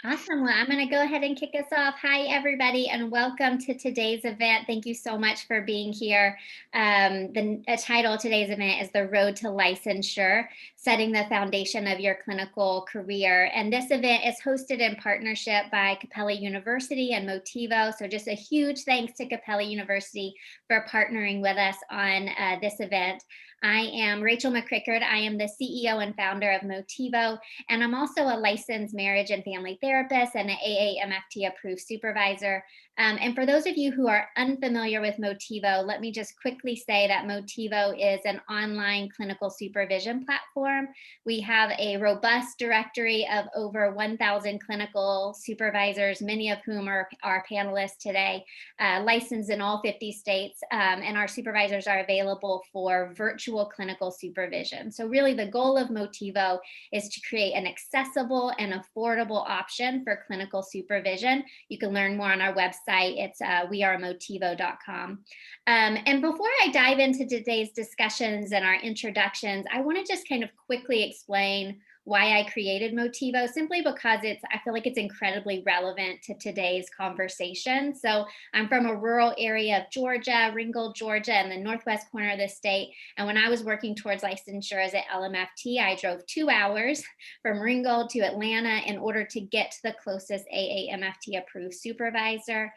Awesome. Well, I'm going to go ahead and kick us off. Hi, everybody, and welcome to today's event. Thank you so much for being here. The title of today's event is The Road to Licensure, Setting the Foundation of Your Clinical Career. And this event is hosted in partnership by Capella University and Motivo. So just a huge thanks to Capella University for partnering with us on this event. I am Rachel McCrickard. I am the CEO and founder of Motivo, and I'm also a licensed marriage and family therapist and an AAMFT approved supervisor. And for those of you who are unfamiliar with Motivo, let me just quickly say that Motivo is an online clinical supervision platform. We have a robust directory of over 1,000 clinical supervisors, many of whom are our panelists today, licensed in all 50 states, and our supervisors are available for virtual clinical supervision. So really the goal of Motivo is to create an accessible and affordable option for clinical supervision. You can learn more on our website. It's wearemotivo.com. And before I dive into today's discussions and our introductions, I want to just kind of quickly explain why I created Motivo, simply because I feel like it's incredibly relevant to today's conversation. So I'm from a rural area of Georgia, Ringgold, Georgia, in the northwest corner of the state. And when I was working towards licensure as an LMFT, I drove 2 hours from Ringgold to Atlanta in order to get to the closest AAMFT approved supervisor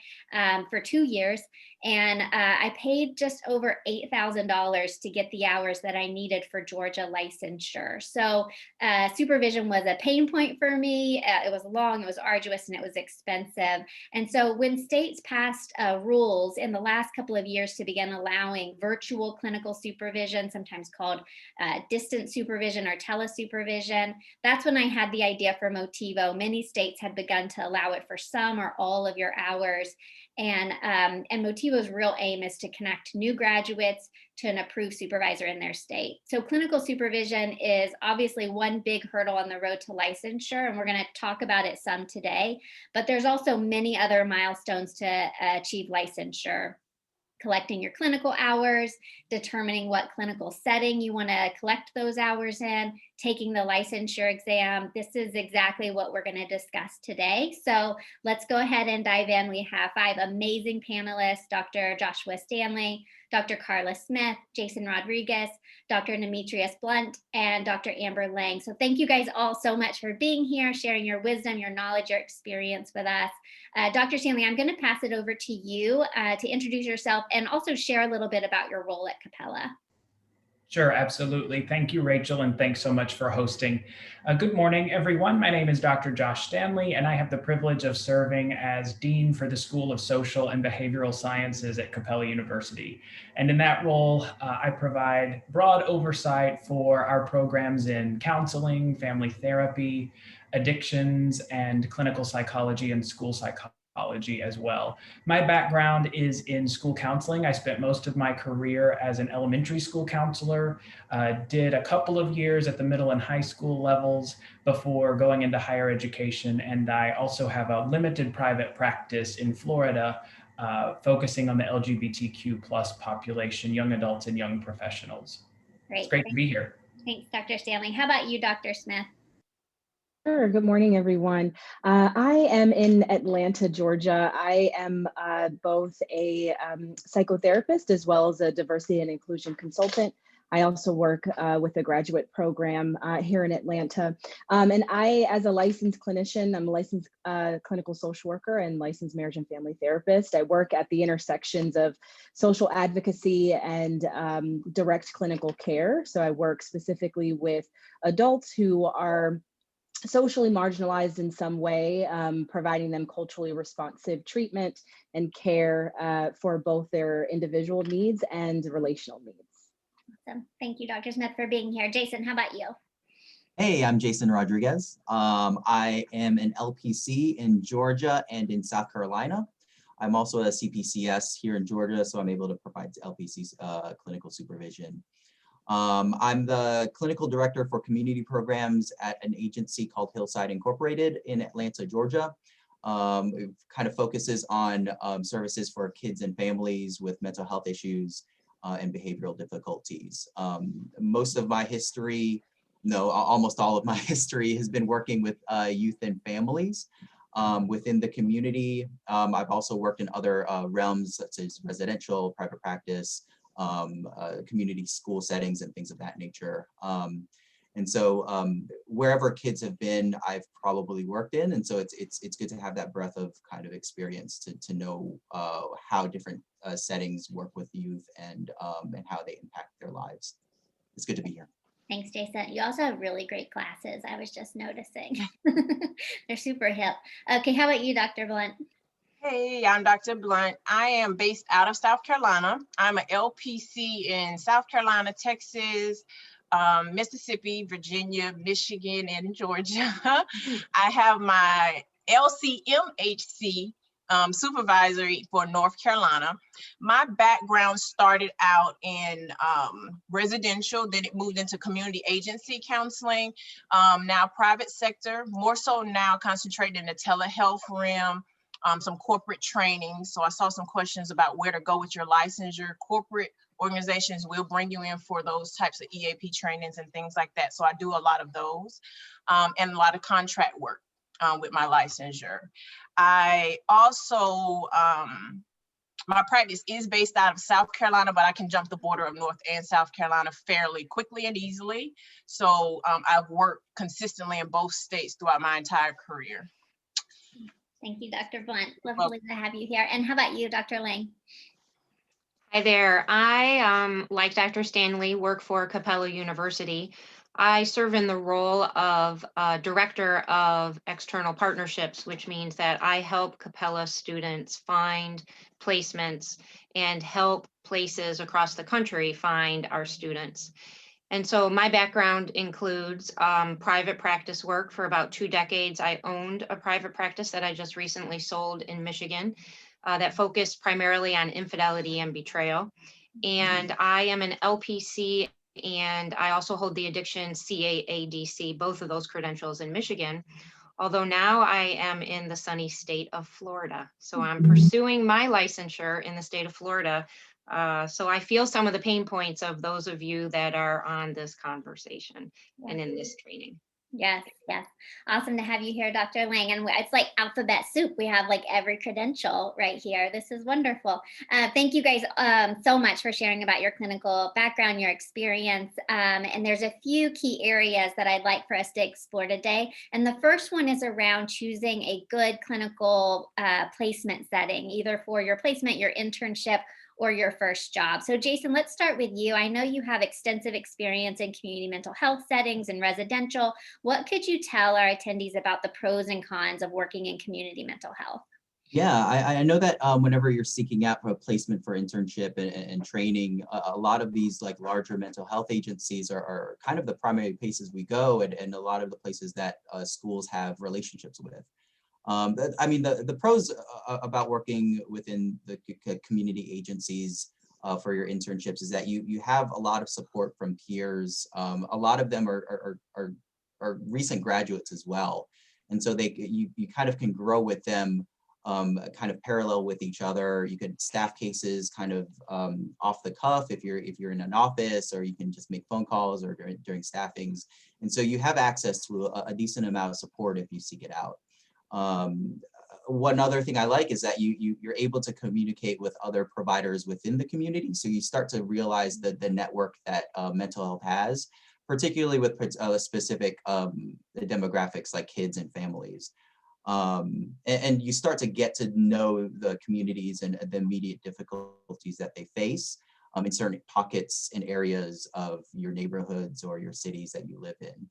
for 2 years. And I paid just over $8,000 to get the hours that I needed for Georgia licensure. So supervision was a pain point for me. It was long, it was arduous, and it was expensive. And so when states passed rules in the last couple of years to begin allowing virtual clinical supervision, sometimes called distant supervision or telesupervision, that's when I had the idea for Motivo. Many states had begun to allow it for some or all of your hours. And Motivo's real aim is to connect new graduates to an approved supervisor in their state. So clinical supervision is obviously one big hurdle on the road to licensure, and we're going to talk about it some today, but there's also many other milestones to achieve licensure. Collecting your clinical hours, determining what clinical setting you want to collect those hours in, taking the licensure exam. This is exactly what we're going to discuss today. So let's go ahead and dive in. We have 5 amazing panelists: Dr. Joshua Stanley, Dr. Carla Smith, Jayson Rodriguez, Dr. NaMetris Blount, and Dr. Amber Lange. So thank you guys all so much for being here, sharing your wisdom, your knowledge, your experience with us. Dr. Stanley, I'm going to pass it over to you to introduce yourself and also share a little bit about your role at Capella. Sure, absolutely. Thank you, Rachel, and thanks so much for hosting. Good morning, everyone. My name is Dr. Josh Stanley, and I have the privilege of serving as Dean for the School of Social and Behavioral Sciences at Capella University. And in that role, I provide broad oversight for our programs in counseling, family therapy, addictions, and clinical psychology and school psychology as well. My background is in school counseling. I spent most of my career as an elementary school counselor, did a couple of years at the middle and high school levels before going into higher education. And I also have a limited private practice in Florida, focusing on the LGBTQ+ population, young adults and young professionals. Great. It's great to be here. Thanks, Dr. Stanley. How about you, Dr. Smith? Sure. Good morning, everyone. I am in Atlanta, Georgia. I am both a psychotherapist as well as a diversity and inclusion consultant. I also work with a graduate program here in Atlanta. And I, as a licensed clinician, I'm a licensed clinical social worker and licensed marriage and family therapist. I work at the intersections of social advocacy and direct clinical care. So I work specifically with adults who are socially marginalized in some way, providing them culturally responsive treatment and care for both their individual needs and relational needs. Awesome. Thank you, Dr. Smith, for being here. Jayson, how about you? Hey, I'm Jayson Rodriguez. I am an LPC in Georgia and in South Carolina. I'm also a CPCS here in Georgia, so I'm able to provide LPC's clinical supervision. I'm the clinical director for community programs at an agency called Hillside Incorporated in Atlanta, Georgia. It kind of focuses on services for kids and families with mental health issues and behavioral difficulties. Most of my history, no, almost all of my history has been working with youth and families. within the community. I've also worked in other realms such as residential, private practice, community school settings and things of that nature. And so wherever kids have been, I've probably worked in. And so it's good to have that breadth of kind of experience to know how different settings work with youth and how they impact their lives. It's good to be here. Thanks, Jayson. You also have really great classes. I was just noticing. They're super hip. Okay, how about you, Dr. Blount? Hey, I'm Dr. Blount. I am based out of South Carolina. I'm an LPC in South Carolina, Texas, Mississippi, Virginia, Michigan, and Georgia. I have my LCMHC supervisor for North Carolina. My background started out in residential, then it moved into community agency counseling, now private sector, more so now concentrated in the telehealth realm, some corporate training. So I saw some questions about where to go with your licensure. Corporate organizations will bring you in for those types of EAP trainings and things like that. So I do a lot of those and a lot of contract work with my licensure. I also, my practice is based out of South Carolina, but I can jump the border of North and South Carolina fairly quickly and easily. So I've worked consistently in both states throughout my entire career. Thank you, Dr. Blount. Lovely to have you here. And how about you, Dr. Lange? Hi there. I, like Dr. Stanley, work for Capella University. I serve in the role of Director of External Partnerships, which means that I help Capella students find placements and help places across the country find our students. And so my background includes private practice work. For about 2 decades, I owned a private practice that I just recently sold in Michigan that focused primarily on infidelity and betrayal. And I am an LPC, and I also hold the addiction CAADC, both of those credentials in Michigan. Although now I am in the sunny state of Florida. So I'm pursuing my licensure in the state of Florida. So I feel some of the pain points of those of you that are on this conversation and in this training. Yes, yes. Awesome to have you here, Dr. Lange. And it's like alphabet soup. We have like every credential right here. This is wonderful. Thank you guys so much for sharing about your clinical background, your experience. And there's a few key areas that I'd like for us to explore today. And the first one is around choosing a good clinical placement setting, either for your placement, your internship, or your first job. So Jayson, let's start with you. I know you have extensive experience in community mental health settings and residential. What could you tell our attendees about the pros and cons of working in community mental health? Yeah, I know that whenever you're seeking out for a placement for internship and training, a lot of these like larger mental health agencies are kind of the primary places we go, and a lot of the places that schools have relationships with. I mean, the pros about working within the community agencies for your internships is that you have a lot of support from peers. A lot of them are recent graduates as well, and so you kind of can grow with them, kind of parallel with each other. You could staff cases kind of off the cuff if you're in an office, or you can just make phone calls or during staffings, and so you have access to a decent amount of support if you seek it out. One other thing I like is that you're able to communicate with other providers within the community. So you start to realize the network that mental health has, particularly with specific demographics like kids and families. And you start to get to know the communities and the immediate difficulties that they face in certain pockets and areas of your neighborhoods or your cities that you live in.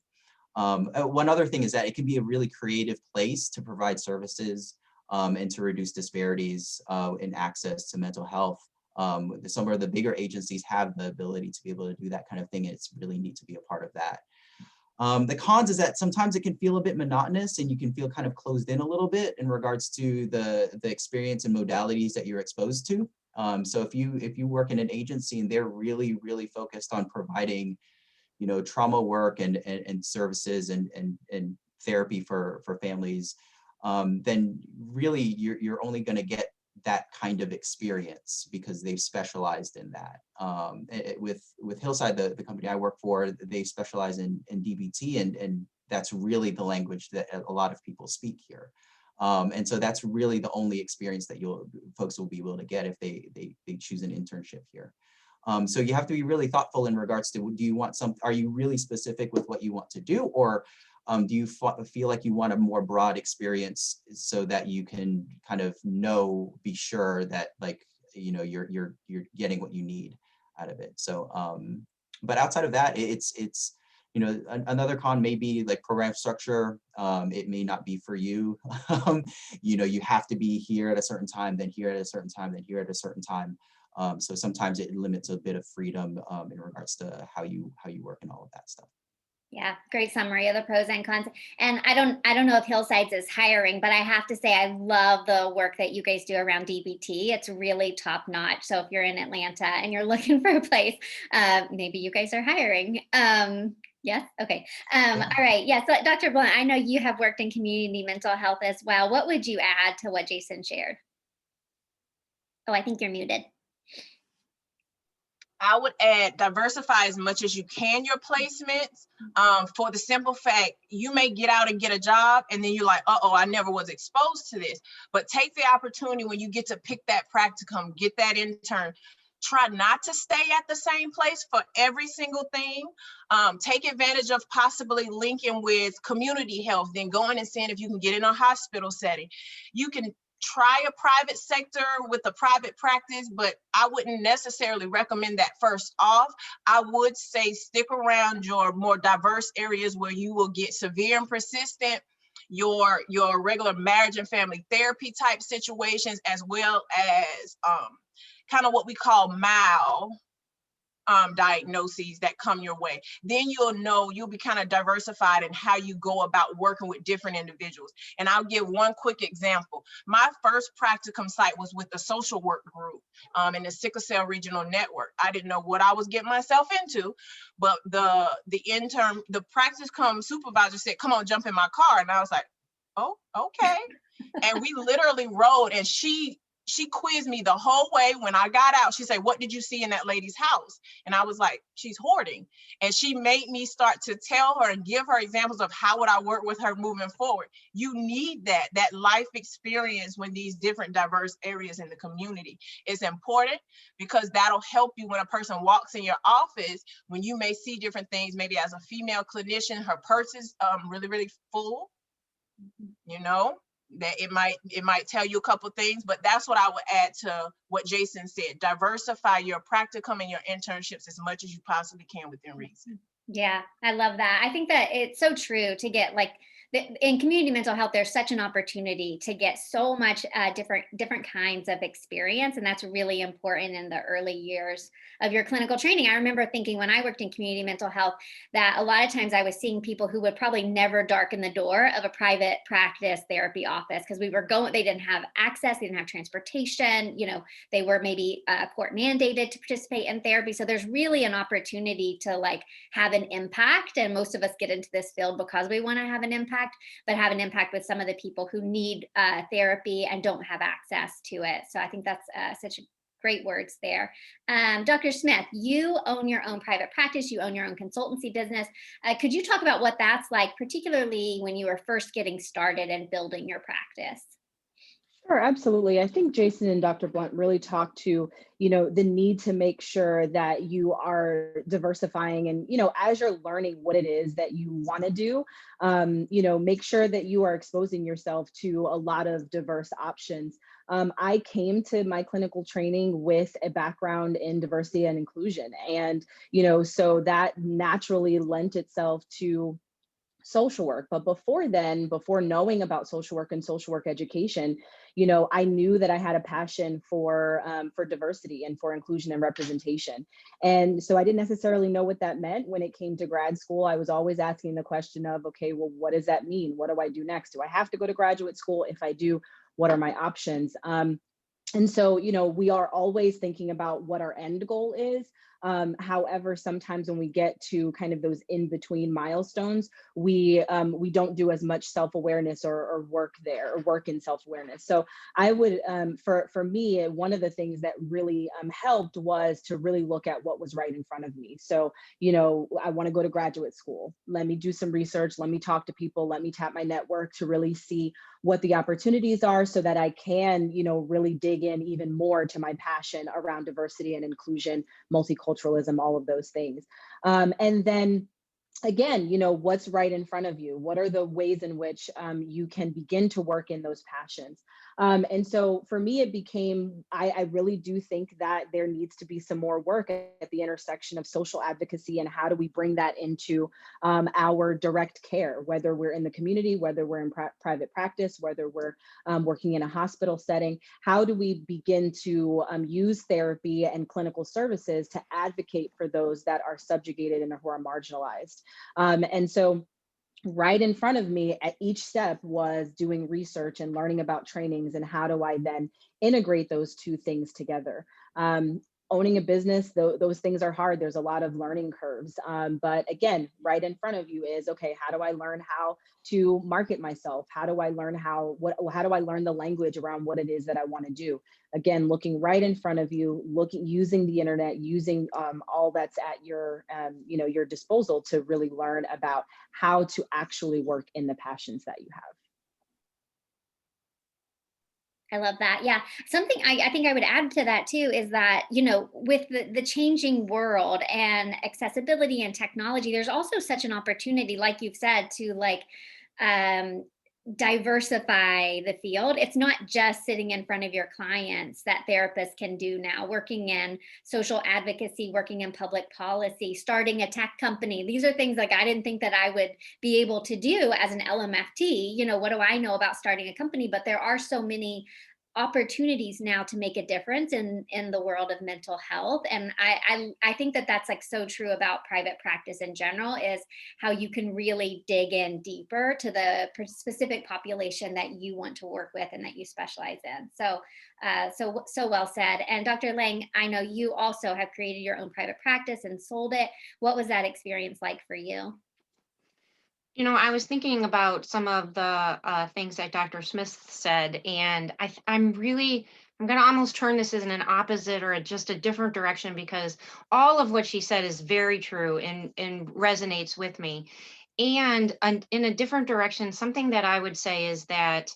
One other thing is that it can be a really creative place to provide services and to reduce disparities in access to mental health. Some of the bigger agencies have the ability to be able to do that kind of thing, and it's really neat to be a part of that. The cons is that sometimes it can feel a bit monotonous, and you can feel kind of closed in a little bit in regards to the experience and modalities that you're exposed to. So if you work in an agency and they're really focused on providing trauma work and services and therapy for families, then really you're only going to get that kind of experience because they've specialized in that. With Hillside, the company I work for, they specialize in DBT, and that's really the language that a lot of people speak here. And so that's really the only experience that folks will be able to get if they choose an internship here. So you have to be really thoughtful in regards to, are you really specific with what you want to do, or do you feel like you want a more broad experience so that you can kind of be sure that, like, you're getting what you need out of it. So, but outside of that, it's another con may be like program structure. It may not be for you. You have to be here at a certain time, then here at a certain time, then here at a certain time. So sometimes it limits a bit of freedom in regards to how you work and all of that stuff. Yeah, great summary of the pros and cons. And I don't know if Hillsides is hiring, but I have to say I love the work that you guys do around DBT. It's really top notch. So if you're in Atlanta and you're looking for a place, maybe you guys are hiring. Yes. Okay. All right. Yeah. So Dr. Blount, I know you have worked in community mental health as well. What would you add to what Jayson shared? Oh, I think you're muted. I would add diversify as much as you can your placements, for the simple fact you may get out and get a job and then you're like, uh-oh, I never was exposed to this. But take the opportunity when you get to pick that practicum, get that intern. Try not to stay at the same place for every single thing. Take advantage of possibly linking with community health, then going and seeing if you can get in a hospital setting. You can try a private sector with a private practice, but I wouldn't necessarily recommend that first off. I would say stick around your more diverse areas where you will get severe and persistent, your regular marriage and family therapy type situations, as well as kind of what we call mild diagnoses that come your way. Then you'll be kind of diversified in how you go about working with different individuals. And I'll give one quick example. My first practicum site was with the social work group in the Sickle Cell Regional Network. I didn't know what I was getting myself into, but the practicum supervisor said, "Come on, jump in my car." And I was like, "Oh, okay." And we literally rode, and she quizzed me the whole way. When I got out, she said, "What did you see in that lady's house?" And I was like, "She's hoarding." And she made me start to tell her and give her examples of how would I work with her moving forward. You need that life experience when these different diverse areas in the community is important, because that'll help you when a person walks in your office, when you may see different things. Maybe as a female clinician, her purse is really, really full, that it might tell you a couple things. But that's what I would add to what Jayson said. Diversify your practicum and your internships as much as you possibly can within reason. Yeah, I love that. I think that it's so true to get in community mental health, there's such an opportunity to get so much different kinds of experience. And that's really important in the early years of your clinical training. I remember thinking when I worked in community mental health that a lot of times I was seeing people who would probably never darken the door of a private practice therapy office because they didn't have access, they didn't have transportation, they were maybe court mandated to participate in therapy. So there's really an opportunity to have an impact. And most of us get into this field because we want to have an impact, but have an impact with some of the people who need therapy and don't have access to it. So I think that's such great words there. Dr. Smith, you own your own private practice, you own your own consultancy business. Could you talk about what that's like, particularly when you were first getting started and building your practice? Sure, absolutely. I think Jayson and Dr. Blount really talked to, the need to make sure that you are diversifying and, as you're learning what it is that you want to do, make sure that you are exposing yourself to a lot of diverse options. I came to my clinical training with a background in diversity and inclusion. And, so that naturally lent itself to social work. But before knowing about social work and social work education, I knew that I had a passion for diversity and for inclusion and representation. And so I didn't necessarily know what that meant when it came to grad school. I was always asking the question of, okay, well, what does that mean? What do I do next? Do I have to go to graduate school? If I do, what are my options? And so, we are always thinking about what our end goal is. However, sometimes when we get to kind of those in-between milestones, we don't do as much self-awareness or work there, or work in self-awareness. So I would, for me, one of the things that really helped was to really look at what was right in front of me. So, you know, I want to go to graduate school. Let me do some research. Let me talk to people. Let me tap my network to really see what the opportunities are so that I can, you know, really dig in even more to my passion around diversity and inclusion, multiculturalism, all of those things. And then again, you know, what's right in front of you? What are the ways in which you can begin to work in those passions? And so for me, it became, I really do think that there needs to be some more work at the intersection of social advocacy and how do we bring that into our direct care, whether we're in the community, whether we're in private practice, whether we're working in a hospital setting. How do we begin to use therapy and clinical services to advocate for those that are subjugated and who are marginalized? And so right in front of me at each step was doing research and learning about trainings and how do I then integrate those two things together. Owning a business, those things are hard. There's a lot of learning curves. But again, right in front of you is, okay, how do I learn how to market myself? How do I learn how do I learn the language around what it is that I want to do? Again, looking right in front of you, using the internet, using all that's at your, you know, your disposal to really learn about how to actually work in the passions that you have. I love that. Yeah. Something I think I would add to that too is that, you know, with the changing world and accessibility and technology, there's also such an opportunity, like you've said, to like diversify the field. It's not just sitting in front of your clients that therapists can do now, working in social advocacy, working in public policy, starting a tech company. These are things like I didn't think that I would be able to do as an LMFT. You know, what do I know about starting a company? But there are so many opportunities now to make a difference in the world of mental health. And I think that that's like so true about private practice in general, is how you can really dig in deeper to the specific population that you want to work with and that you specialize in. So so well said. And Dr. Lange, I know you also have created your own private practice and sold it. What was that experience like for you? You know, I was thinking about some of the things that Dr. Smith said, and I'm going to almost turn this in an opposite or just a different direction, because all of what she said is very true and resonates with me. And in a different direction, something that I would say is that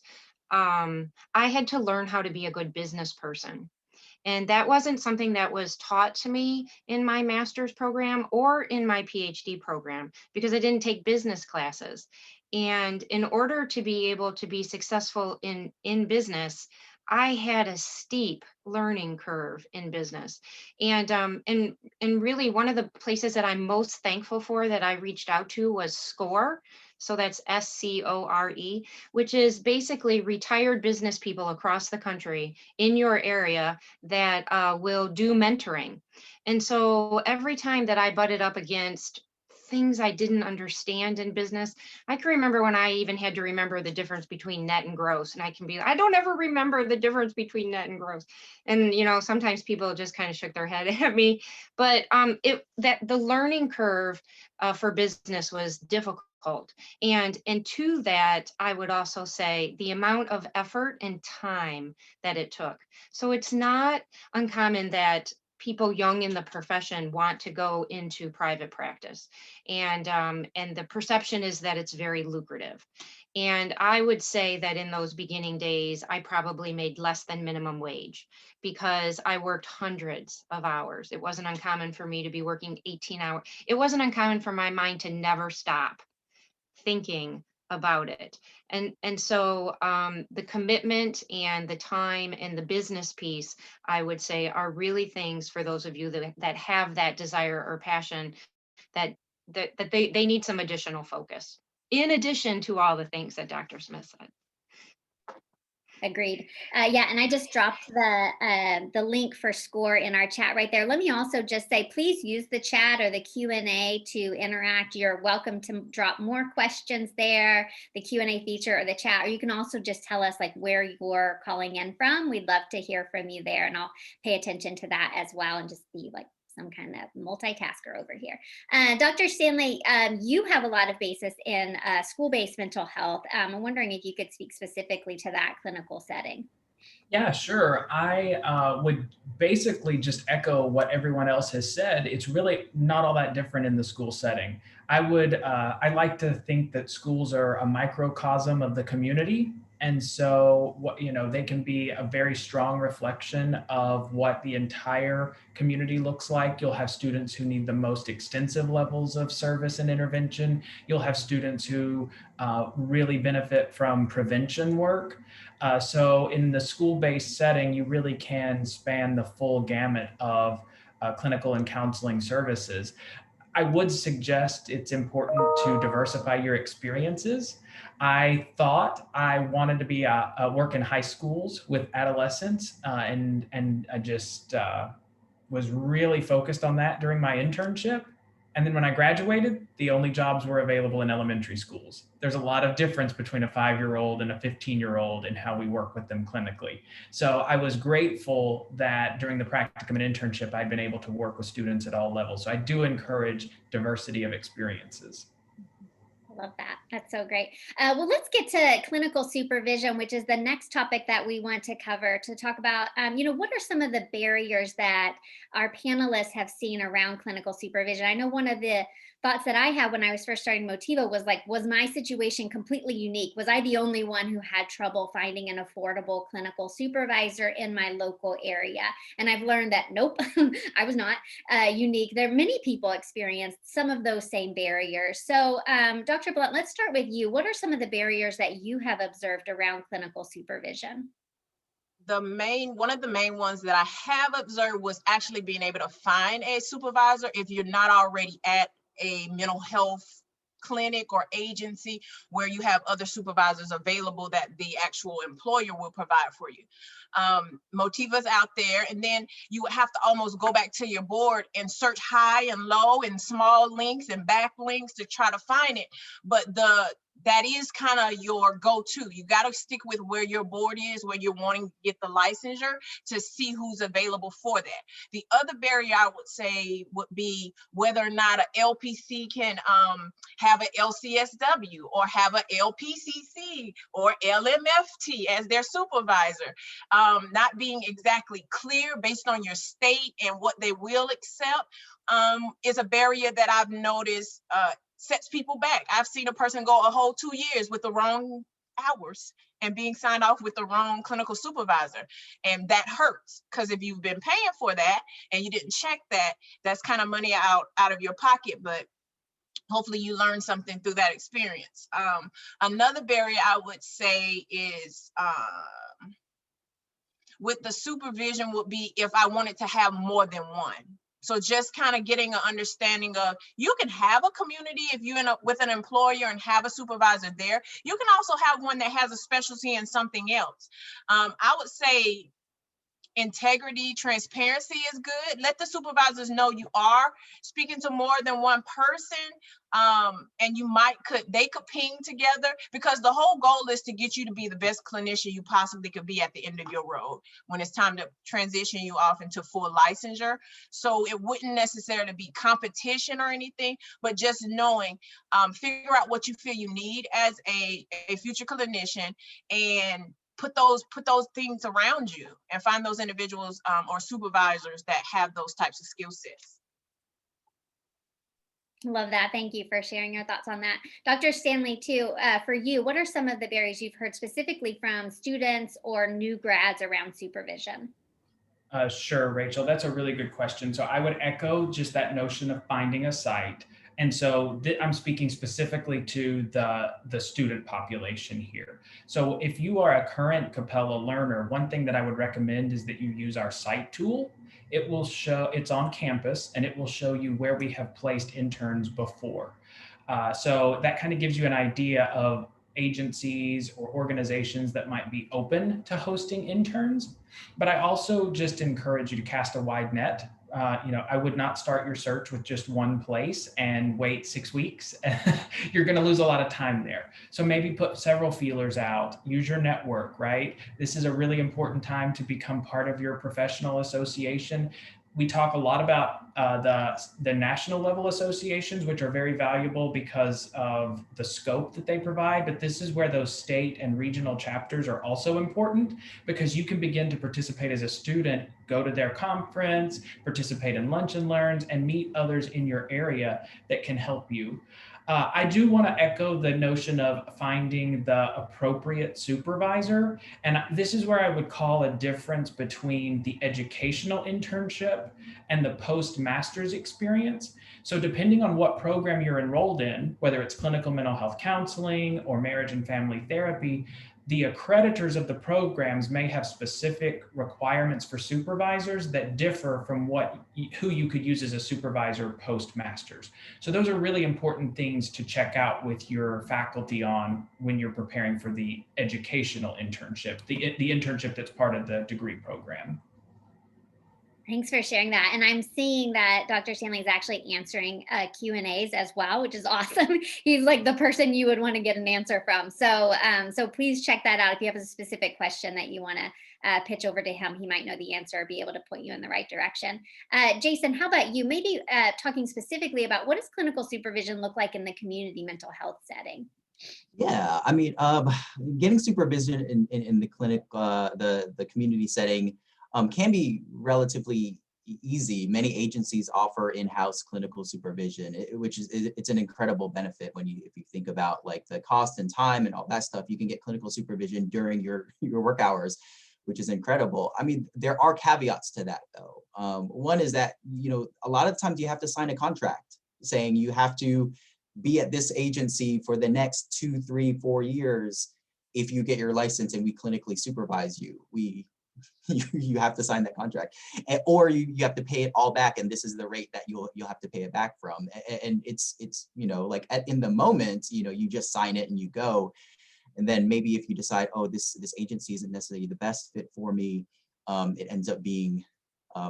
I had to learn how to be a good business person. And that wasn't something that was taught to me in my master's program or in my PhD program, because I didn't take business classes. And in order to be able to be successful in business, I had a steep learning curve in business. And really one of the places that I'm most thankful for that I reached out to was SCORE. So that's SCORE, which is basically retired business people across the country in your area that will do mentoring. And so every time that I butted up against things I didn't understand in business, I can remember when I even had to remember the difference between net and gross. And I don't ever remember the difference between net and gross. And, you know, sometimes people just kind of shook their head at me, but the learning curve for business was difficult. And to that, I would also say the amount of effort and time that it took. So it's not uncommon that people young in the profession want to go into private practice. And the perception is that it's very lucrative. And I would say that in those beginning days, I probably made less than minimum wage because I worked hundreds of hours. It wasn't uncommon for me to be working 18 hours. It wasn't uncommon for my mind to never stop thinking about it. And so the commitment and the time and the business piece, I would say, are really things for those of you that have that desire or passion that they need some additional focus, in addition to all the things that Dr. Smith said. Agreed. Yeah, and I just dropped the link for SCORE in our chat right there. Let me also just say, please use the chat or the Q&A to interact. You're welcome to drop more questions there, the Q&A feature or the chat, or you can also just tell us like where you're calling in from. We'd love to hear from you there, and I'll pay attention to that as well and just be like some kind of multitasker over here. Dr. Stanley, you have a lot of basis in school-based mental health. I'm wondering if you could speak specifically to that clinical setting. Yeah, sure. I would basically just echo what everyone else has said. It's really not all that different in the school setting. I like to think that schools are a microcosm of the community. And so they can be a very strong reflection of what the entire community looks like. You'll have students who need the most extensive levels of service and intervention. You'll have students who really benefit from prevention work. So in the school-based setting, you really can span the full gamut of clinical and counseling services. I would suggest it's important to diversify your experiences. I thought I wanted to be work in high schools with adolescents, and I just was really focused on that during my internship. And then when I graduated, the only jobs were available in elementary schools. There's a lot of difference between a 5-year-old and a 15-year-old in how we work with them clinically. So I was grateful that during the practicum and internship, I'd been able to work with students at all levels. So I do encourage diversity of experiences. I love that. That's so great. Well, let's get to clinical supervision, which is the next topic that we want to cover, to talk about, what are some of the barriers that our panelists have seen around clinical supervision? I know one of the thoughts that I had when I was first starting Motivo was like, was my situation completely unique? Was I the only one who had trouble finding an affordable clinical supervisor in my local area? And I've learned that, nope, I was not unique. There are many people experienced some of those same barriers. So Dr. Blount, let's start with you. What are some of the barriers that you have observed around clinical supervision? One of the main ones that I have observed was actually being able to find a supervisor if you're not already at a mental health clinic or agency where you have other supervisors available that the actual employer will provide for you. Motiva's out there, and then you would have to almost go back to your board and search high and low and small links and back links to try to find it. But that is kind of your go-to. You got to stick with where your board is, where you're wanting to get the licensure, to see who's available for that. The other barrier I would say would be whether or not an LPC can have an LCSW or have an LPCC or LMFT as their supervisor. Not being exactly clear based on your state and what they will accept is a barrier that I've noticed sets people back. I've seen a person go a whole 2 years with the wrong hours and being signed off with the wrong clinical supervisor. And that hurts, because if you've been paying for that and you didn't check that, that's kind of money out of your pocket. But hopefully you learn something through that experience. Another barrier I would say is with the supervision would be if I wanted to have more than one. So just kind of getting an understanding of, you can have a community if you end up with an employer and have a supervisor there. You can also have one that has a specialty in something else. I would say integrity, transparency is good. Let the supervisors know you are speaking to more than one person, and they could ping together, because the whole goal is to get you to be the best clinician you possibly could be at the end of your road when it's time to transition you off into full licensure. So it wouldn't necessarily be competition or anything, but just knowing, figure out what you feel you need as a future clinician, and put those things around you and find those individuals or supervisors that have those types of skill sets. Love that. Thank you for sharing your thoughts on that. Dr. Stanley, too, for you, what are some of the barriers you've heard specifically from students or new grads around supervision? Sure, Rachel, that's a really good question. So I would echo just that notion of finding a site. And so I'm speaking specifically to the student population here. So if you are a current Capella learner, one thing that I would recommend is that you use our site tool. It will show, it's on campus, and it will show you where we have placed interns before. So that kind of gives you an idea of agencies or organizations that might be open to hosting interns. But I also just encourage you to cast a wide net. I would not start your search with just one place and wait 6 weeks. You're going to lose a lot of time there. So maybe put several feelers out, use your network, right? This is a really important time to become part of your professional association. We talk a lot about the national level associations, which are very valuable because of the scope that they provide. But this is where those state and regional chapters are also important, because you can begin to participate as a student, go to their conference, participate in lunch and learns, and meet others in your area that can help you. I do want to echo the notion of finding the appropriate supervisor. And this is where I would call a difference between the educational internship and the post-master's experience. So depending on what program you're enrolled in, whether it's clinical mental health counseling or marriage and family therapy, the accreditors of the programs may have specific requirements for supervisors that differ from who you could use as a supervisor post-masters. So those are really important things to check out with your faculty on when you're preparing for the educational internship, the internship that's part of the degree program. Thanks for sharing that. And I'm seeing that Dr. Stanley is actually answering Q&As as well, which is awesome. He's like the person you would want to get an answer from. So, so please check that out. If you have a specific question that you want to pitch over to him, he might know the answer or be able to point you in the right direction. Jayson, how about you? Maybe talking specifically about what does clinical supervision look like in the community mental health setting? Yeah, I mean, getting supervision in the clinic, the community setting, can be relatively easy. Many agencies offer in-house clinical supervision, which is it's an incredible benefit when if you think about like the cost and time and all that stuff. You can get clinical supervision during your work hours, which is incredible. I mean, there are caveats to that though. One is that, a lot of times you have to sign a contract saying you have to be at this agency for the next 2, 3, 4 years. If you get your license and we clinically supervise you, you have to sign that contract, or you have to pay it all back, and this is the rate that you'll have to pay it back from. And it's like in the moment, you just sign it and you go. And then maybe if you decide, oh, this agency isn't necessarily the best fit for me, it ends up being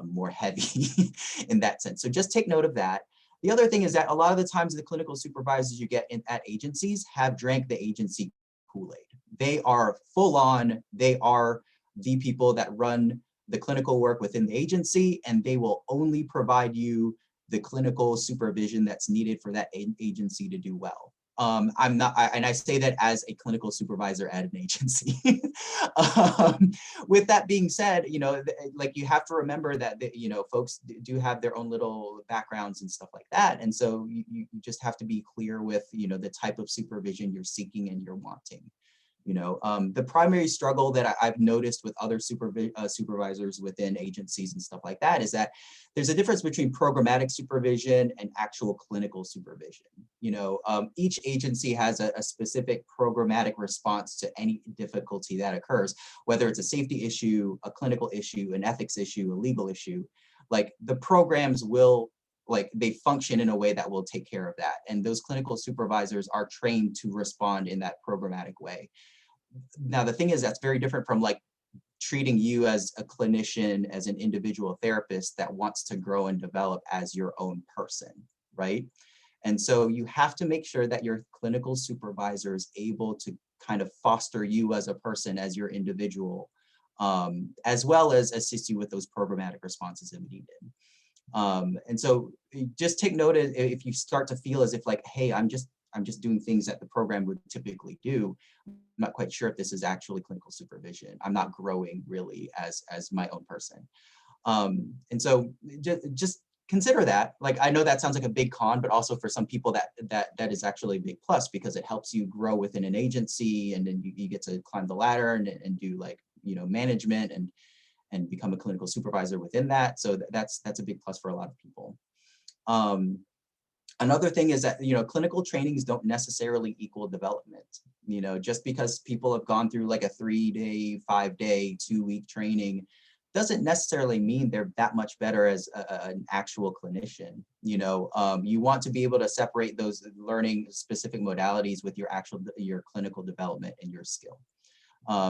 more heavy in that sense. So just take note of that. The other thing is that a lot of the times the clinical supervisors you get at agencies have drank the agency Kool-Aid. They are full on, they are the people that run the clinical work within the agency, and they will only provide you the clinical supervision that's needed for that agency to do well. I'm not, and I say that as a clinical supervisor at an agency. With that being said, like you have to remember that, folks do have their own little backgrounds and stuff like that. And so you just have to be clear with, the type of supervision you're seeking and you're wanting. The primary struggle that I've noticed with other supervisors within agencies and stuff like that is that there's a difference between programmatic supervision and actual clinical supervision. Each agency has a specific programmatic response to any difficulty that occurs, whether it's a safety issue, a clinical issue, an ethics issue, a legal issue. Like the programs will, they function in a way that will take care of that. And those clinical supervisors are trained to respond in that programmatic way. Now, the thing is, that's very different from treating you as a clinician, as an individual therapist that wants to grow and develop as your own person, right? And so you have to make sure that your clinical supervisor is able to kind of foster you as a person, as your individual, as well as assist you with those programmatic responses if needed. And so just take note if you start to feel as if hey, I'm just doing things that the program would typically do. I'm not quite sure if this is actually clinical supervision. I'm not growing really as my own person. And so just consider that. I know that sounds like a big con, but also for some people that is actually a big plus, because it helps you grow within an agency, and then you get to climb the ladder and do management and become a clinical supervisor within that. So that's a big plus for a lot of people. Another thing is that, clinical trainings don't necessarily equal development. Just because people have gone through a 3-day, 5-day, 2-week training doesn't necessarily mean they're that much better as an actual clinician. You want to be able to separate those learning specific modalities with your clinical development and your skill.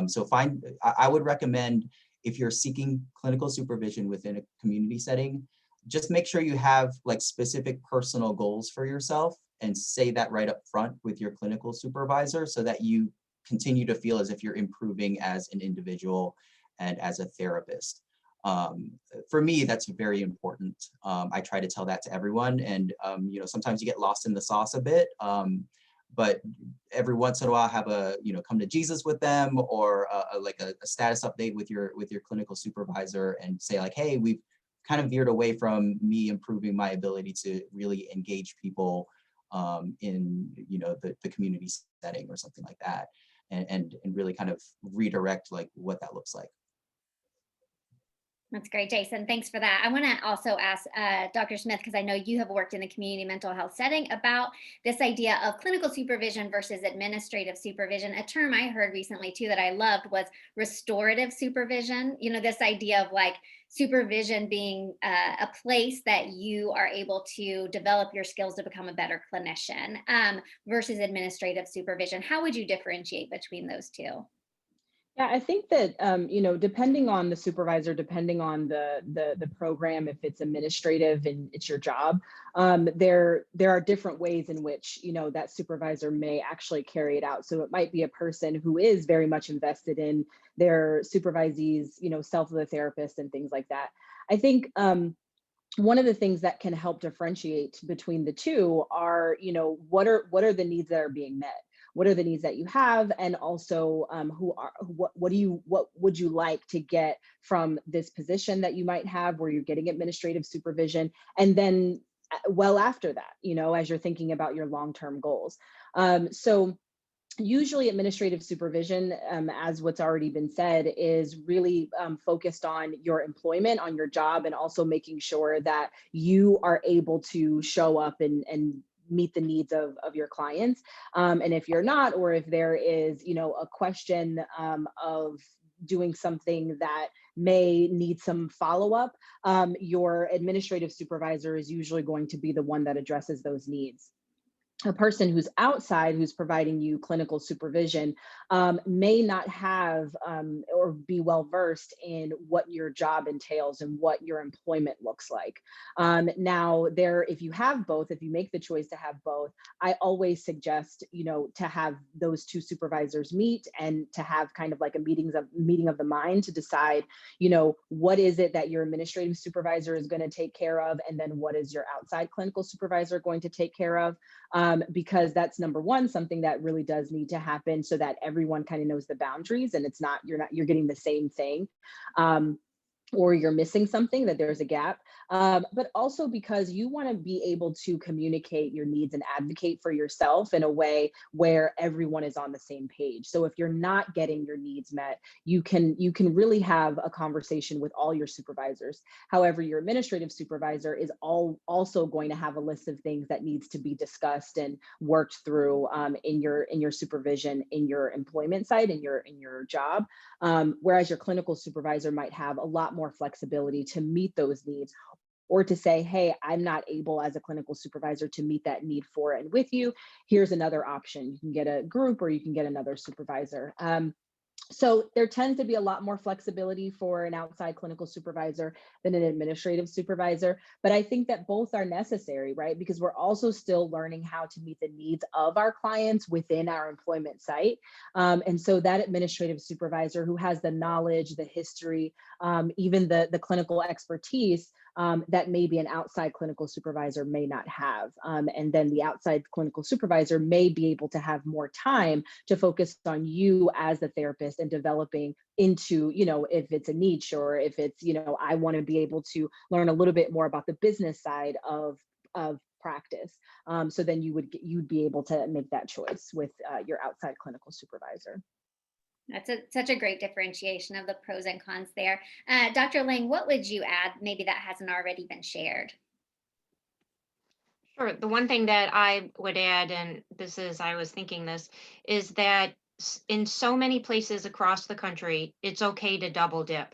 So I would recommend, if you're seeking clinical supervision within a community setting, just make sure you have specific personal goals for yourself and say that right up front with your clinical supervisor, so that you continue to feel as if you're improving as an individual and as a therapist. For me, that's very important. I try to tell that to everyone, and sometimes you get lost in the sauce a bit. But every once in a while, have a come to Jesus with them, or like a status update with your clinical supervisor, and say like, hey, we've kind of veered away from me improving my ability to really engage people in the community setting or something like that, and really kind of redirect like what that looks like. That's great, Jayson. Thanks for that. I want to also ask Dr. Smith, because I know you have worked in the community mental health setting, about this idea of clinical supervision versus administrative supervision. A term I heard recently too that I loved was restorative supervision. This idea of like supervision being a place that you are able to develop your skills to become a better clinician versus administrative supervision. How would you differentiate between those two? Yeah, I think that depending on the supervisor, depending on the program, if it's administrative and it's your job, there are different ways in which that supervisor may actually carry it out. So it might be a person who is very much invested in their supervisees, self of the therapist and things like that. I think one of the things that can help differentiate between the two are, what are the needs that are being met? What are the needs that you have, and also what would you like to get from this position that you might have where you're getting administrative supervision, and then well after that, as you're thinking about your long-term goals. So usually administrative supervision, as what's already been said, is really focused on your employment, on your job, and also making sure that you are able to show up and meet the needs of your clients. And if you're not, or if there is, a question of doing something that may need some follow-up, your administrative supervisor is usually going to be the one that addresses those needs. A person who's outside, who's providing you clinical supervision, may not have or be well versed in what your job entails and what your employment looks like. Now, if you have both, if you make the choice to have both, I always suggest, to have those two supervisors meet and to have kind of like a meeting of the mind to decide, what is it that your administrative supervisor is going to take care of, and then what is your outside clinical supervisor going to take care of. Because that's number one, something that really does need to happen so that everyone kind of knows the boundaries, and you're getting the same thing. Or you're missing something, that there's a gap, but also because you want to be able to communicate your needs and advocate for yourself in a way where everyone is on the same page. So if you're not getting your needs met, you can really have a conversation with all your supervisors. However, your administrative supervisor is also going to have a list of things that needs to be discussed and worked through in your supervision, in your employment site, in your job. Whereas your clinical supervisor might have a lot more flexibility to meet those needs, or to say, hey, I'm not able as a clinical supervisor to meet that need for and with you. Here's another option. You can get a group, or you can get another supervisor. So there tends to be a lot more flexibility for an outside clinical supervisor than an administrative supervisor. But I think that both are necessary, right? Because we're also still learning how to meet the needs of our clients within our employment site. And so that administrative supervisor who has the knowledge, the history, even the clinical expertise that maybe an outside clinical supervisor may not have. And then the outside clinical supervisor may be able to have more time to focus on you as the therapist and developing into, if it's a niche, or if it's, I want to be able to learn a little bit more about the business side of practice. So then you'd be able to make that choice with your outside clinical supervisor. That's such a great differentiation of the pros and cons there. Dr. Lange, what would you add maybe that hasn't already been shared? Sure. The one thing that I would add, and I was thinking this, is that in so many places across the country, it's okay to double dip.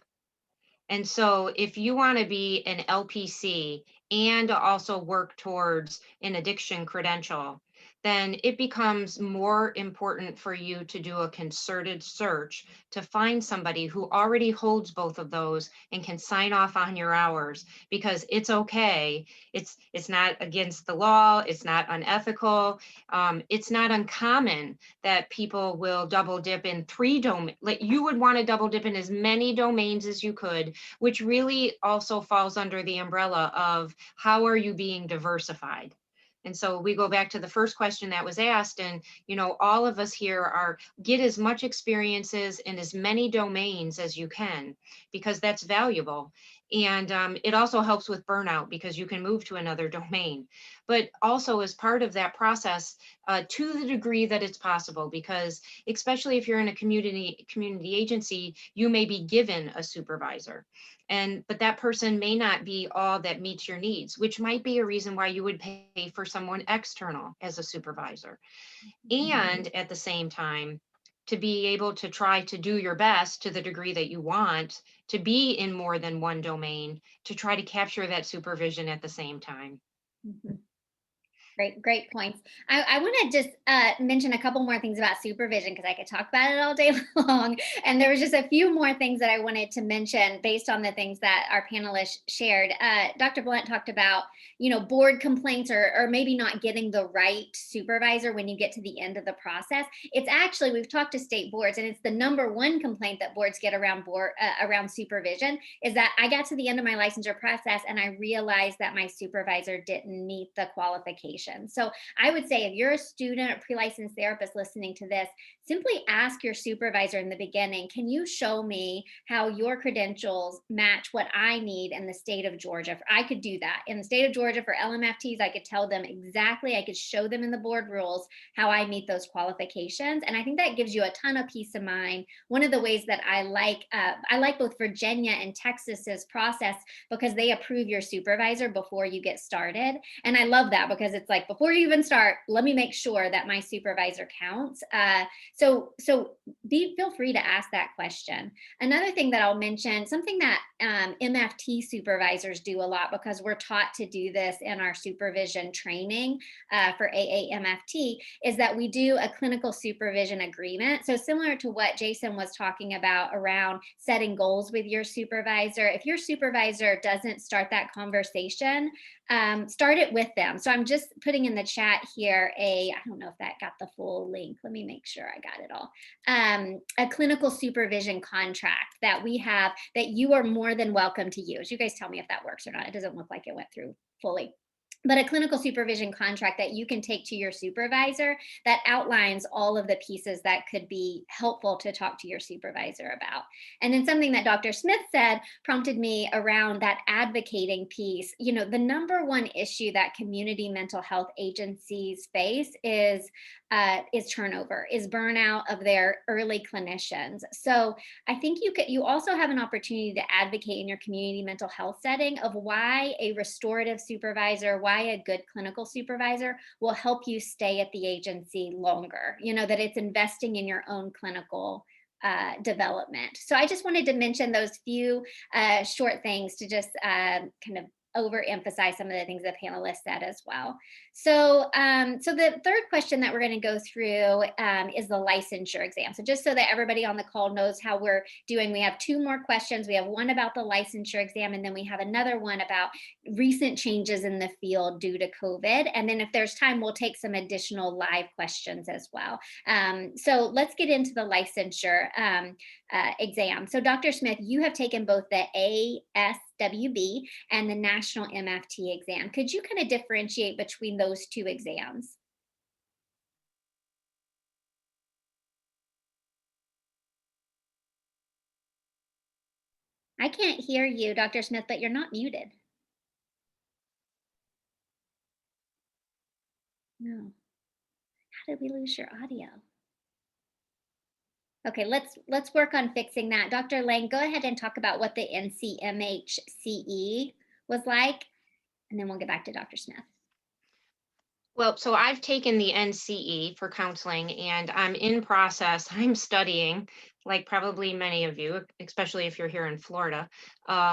And so if you want to be an LPC and also work towards an addiction credential, then it becomes more important for you to do a concerted search to find somebody who already holds both of those and can sign off on your hours, because it's okay. It's not against the law. It's not unethical. It's not uncommon that people will double dip in 3 domains. Like, you would want to double dip in as many domains as you could, which really also falls under the umbrella of how are you being diversified? And so we go back to the first question that was asked, and all of us here are get as much experiences in as many domains as you can, because that's valuable. And it also helps with burnout because you can move to another domain. But also as part of that process, to the degree that it's possible, because especially if you're in a community agency, you may be given a supervisor. But that person may not be all that meets your needs, which might be a reason why you would pay for someone external as a supervisor. And at the same time, to be able to try to do your best to the degree that you want to be in more than one domain, to try to capture that supervision at the same time. Mm-hmm. Great points. I want to just mention a couple more things about supervision, because I could talk about it all day long. And there was just a few more things that I wanted to mention based on the things that our panelists shared. Dr. Blount talked about, board complaints or maybe not getting the right supervisor when you get to the end of the process. It's actually, we've talked to state boards, and it's the #1 complaint that boards get around supervision, is that I got to the end of my licensure process and I realized that my supervisor didn't meet the qualifications. So I would say if you're a student or pre-licensed therapist listening to this, simply ask your supervisor in the beginning, can you show me how your credentials match what I need in the state of Georgia? I could do that. In the state of Georgia for LMFTs, I could tell them exactly, I could show them in the board rules how I meet those qualifications. And I think that gives you a ton of peace of mind. One of the ways that I like both Virginia and Texas's process, because they approve your supervisor before you get started. And I love that, because it's like, before you even start, let me make sure that my supervisor counts. So feel free to ask that question. Another thing that I'll mention, something that MFT supervisors do a lot, because we're taught to do this in our supervision training for AAMFT, is that we do a clinical supervision agreement. So similar to what Jayson was talking about around setting goals with your supervisor, if your supervisor doesn't start that conversation, start it with them. So I'm just putting in the chat here I don't know if that got the full link. Let me make sure I got it all. A clinical supervision contract that we have that you are more than welcome to use. You guys tell me if that works or not. It doesn't look like it went through fully. But a clinical supervision contract that you can take to your supervisor that outlines all of the pieces that could be helpful to talk to your supervisor about. And then something that Dr. Smith said prompted me around that advocating piece. The #1 issue that community mental health agencies face is turnover, is burnout of their early clinicians. So I think you also have an opportunity to advocate in your community mental health setting of why a restorative supervisor, why a good clinical supervisor will help you stay at the agency longer, that it's investing in your own clinical development. So I just wanted to mention those few short things to just kind of overemphasize some of the things the panelists said as well. So the third question that we're going to go through is the licensure exam. So just so that everybody on the call knows how we're doing, we have 2 more questions. We have one about the licensure exam, and then we have another one about recent changes in the field due to COVID. And then if there's time, we'll take some additional live questions as well. So let's get into the licensure exam. So Dr. Smith, you have taken both the ASWB and the National MFT exam. Could you kind of differentiate between those 2 exams? I can't hear you, Dr. Smith, but you're not muted. No. How did we lose your audio? Okay, let's work on fixing that. Dr. Lange, go ahead and talk about what the NCMHCE was like, and then we'll get back to Dr. Smith. Well, so I've taken the NCE for counseling, and I'm in process. I'm studying, like probably many of you, especially if you're here in Florida,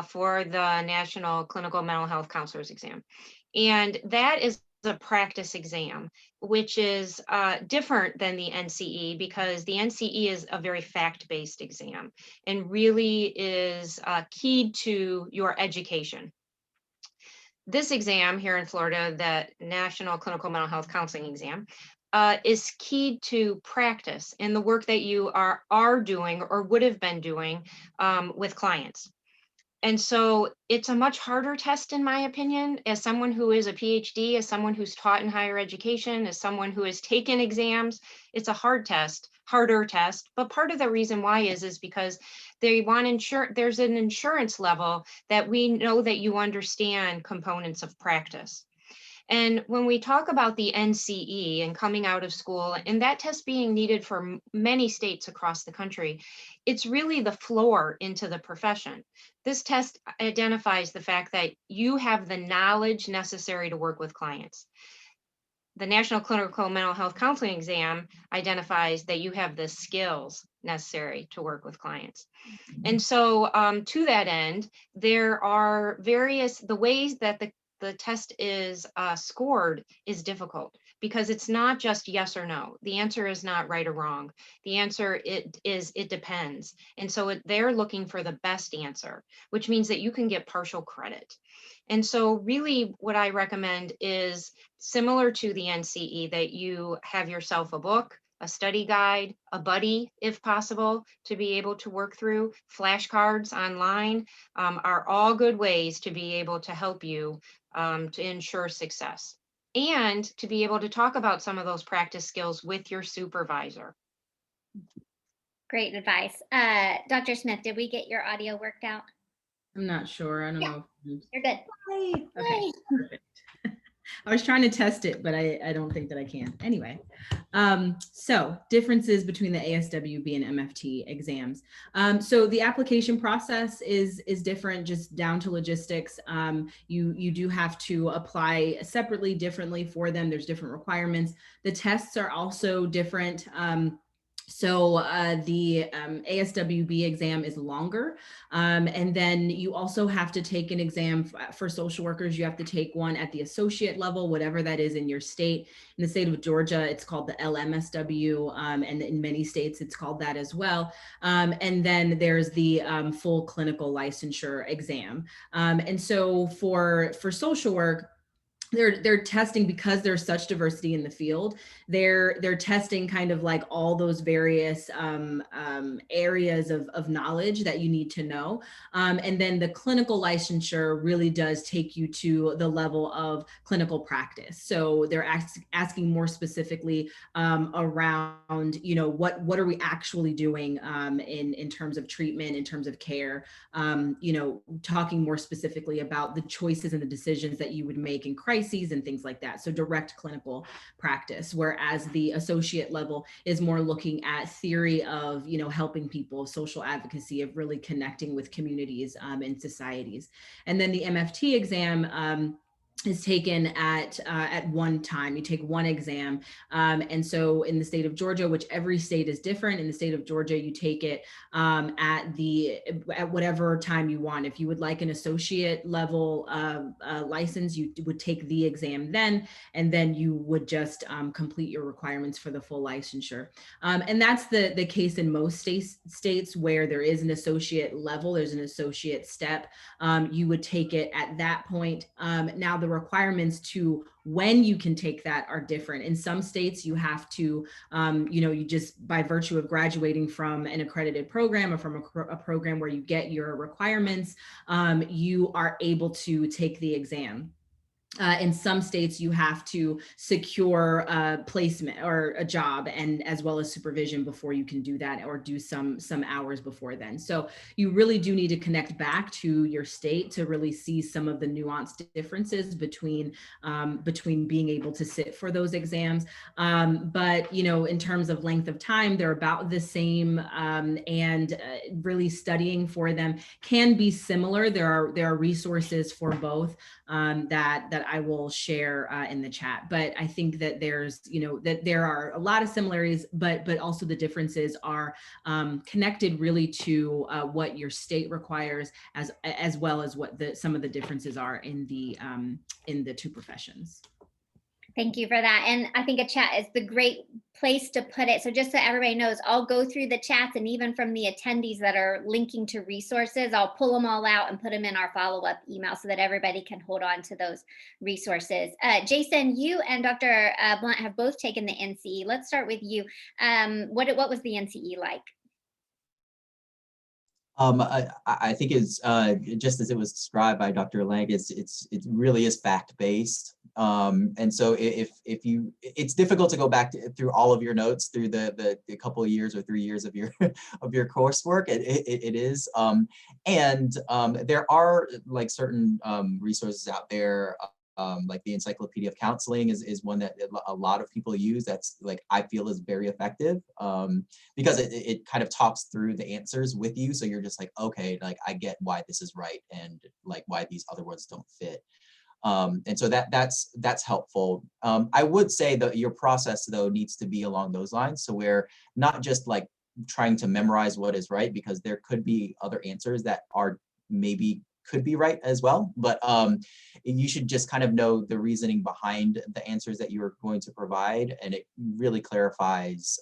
for the National Clinical Mental Health Counselor's Exam. And that is a practice exam, which is different than the NCE, because the NCE is a very fact-based exam and really is keyed to your education. This exam here in Florida, the National Clinical Mental Health Counseling Exam, is keyed to practice and the work that you are doing or would have been doing with clients. And so it's a much harder test, in my opinion, as someone who is a PhD, as someone who's taught in higher education, as someone who has taken exams. It's a harder test. But part of the reason why is because they want there's an insurance level that we know that you understand components of practice. And when we talk about the NCE and coming out of school and that test being needed for many states across the country, it's really the floor into the profession. This test identifies the fact that you have the knowledge necessary to work with clients. The National Clinical Mental Health Counseling Exam identifies that you have the skills necessary to work with clients. And so to that end, there are the ways that the test is scored is difficult, because it's not just yes or no. The answer is not right or wrong. The answer it depends. And so they're looking for the best answer, which means that you can get partial credit. And so really what I recommend is similar to the NCE, that you have yourself a book, a study guide, a buddy, if possible, to be able to work through. Flashcards online are all good ways to be able to help you to ensure success, and to be able to talk about some of those practice skills with your supervisor. Great advice. Dr. Smith, did we get your audio worked out? I'm not sure. I don't know. You're good. Okay, perfect. I was trying to test it, but I don't think that I can. Anyway, so differences between the ASWB and MFT exams. So the application process is different, just down to logistics. You do have to apply separately, differently for them. There's different requirements. The tests are also different. So the ASWB exam is longer. And then you also have to take an exam for social workers. You have to take one at the associate level, whatever that is in your state. In the state of Georgia, it's called the LMSW, and in many states it's called that as well. And then there's the full clinical licensure exam. And so for social work, they're testing, because there's such diversity in the field, they're testing kind of like all those various areas of knowledge that you need to know. And then the clinical licensure really does take you to the level of clinical practice. So they're asking more specifically around, you know, what are we actually doing in terms of treatment, in terms of care, you know, talking more specifically about the choices and the decisions that you would make in crises and things like that. So direct clinical practice, whereas the associate level is more looking at theory of, you know, helping people, social advocacy, of really connecting with communities and societies. And then the MFT exam is taken at one time. You take one exam. And so in the state of Georgia, which every state is different, in the state of Georgia, you take it at whatever time you want. If you would like an associate level license, you would take the exam then, and then you would just complete your requirements for the full licensure. And that's the case in most states where there is an associate level, there's an associate step. You would take it at that point. Now the requirements to when you can take that are different. In some states, you have to, you know, you just, by virtue of graduating from an accredited program or from a program where you get your requirements, you are able to take the exam. In some states, you have to secure placement or a job, and as well as supervision before you can do that, or do some hours before then. So you really do need to connect back to your state to really see some of the nuanced differences between being able to sit for those exams. But you know, in terms of length of time, they're about the same, and really studying for them can be similar. There are resources for both that I will share in the chat. But I think that there's, you know, that there are a lot of similarities, but also the differences are connected really to what your state requires, as well as what some of the differences are in the two professions. Thank you for that. And I think a chat is the great place to put it. So just so everybody knows, I'll go through the chats, and even from the attendees that are linking to resources, I'll pull them all out and put them in our follow-up email so that everybody can hold on to those resources. Jayson, you and Dr. Blount have both taken the NCE. Let's start with you. What was the NCE like? I think it's just as it was described by Dr. Lange, it really is fact-based. And so if you, it's difficult to go back through all of your notes through the couple of years or 3 years of your of your coursework. It is, and there are like certain resources out there. Like the Encyclopedia of Counseling is one that a lot of people use. That's like, I feel is very effective because it kind of talks through the answers with you. So you're just like, okay, like I get why this is right and like why these other ones don't fit. And so that's helpful. I would say that your process though needs to be along those lines. So we're not just like trying to memorize what is right, because there could be other answers that are maybe could be right as well, but you should just kind of know the reasoning behind the answers that you're going to provide, and it really clarifies,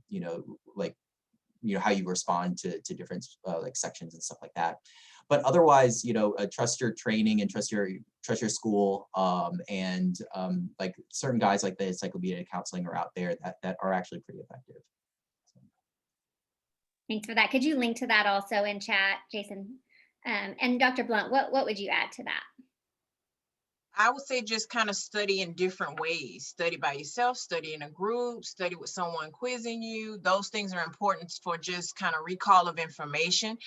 you know, like, you know, how you respond to different like sections and stuff like that. But otherwise, you know, trust your training and trust your school, and like certain guys like the Encyclopedia of Counseling are out there that are actually pretty effective. Thanks for that. Could you link to that also in chat, Jayson? And Dr. Blount, what would you add to that? I would say just kind of study in different ways. Study by yourself, study in a group, study with someone quizzing you. Those things are important for just kind of recall of information.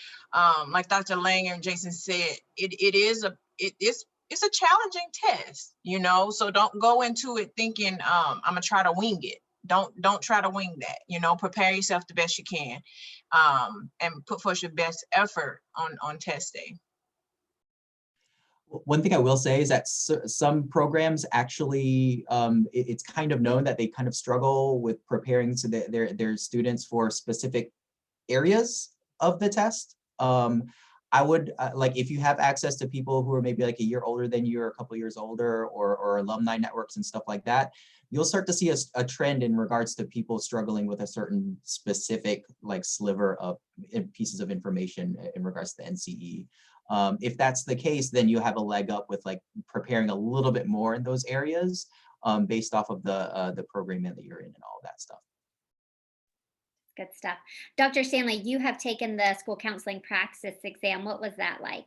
Like Dr. Lange and Jayson said, it's a challenging test, you know, so don't go into it thinking I'm gonna try to wing it. Don't try to wing that, you know, prepare yourself the best you can, and put forth your best effort on test day. One thing I will say is that some programs actually, it's kind of known that they kind of struggle with preparing to their students for specific areas of the test. I would like, if you have access to people who are maybe like a year older than you or a couple years older, or alumni networks and stuff like that, you'll start to see a trend in regards to people struggling with a certain specific like sliver of pieces of information in regards to the NCE. If that's the case, then you have a leg up with like preparing a little bit more in those areas based off of the programming that you're in and all of that stuff. Good stuff. Dr. Stanley, you have taken the school counseling praxis exam. What was that like?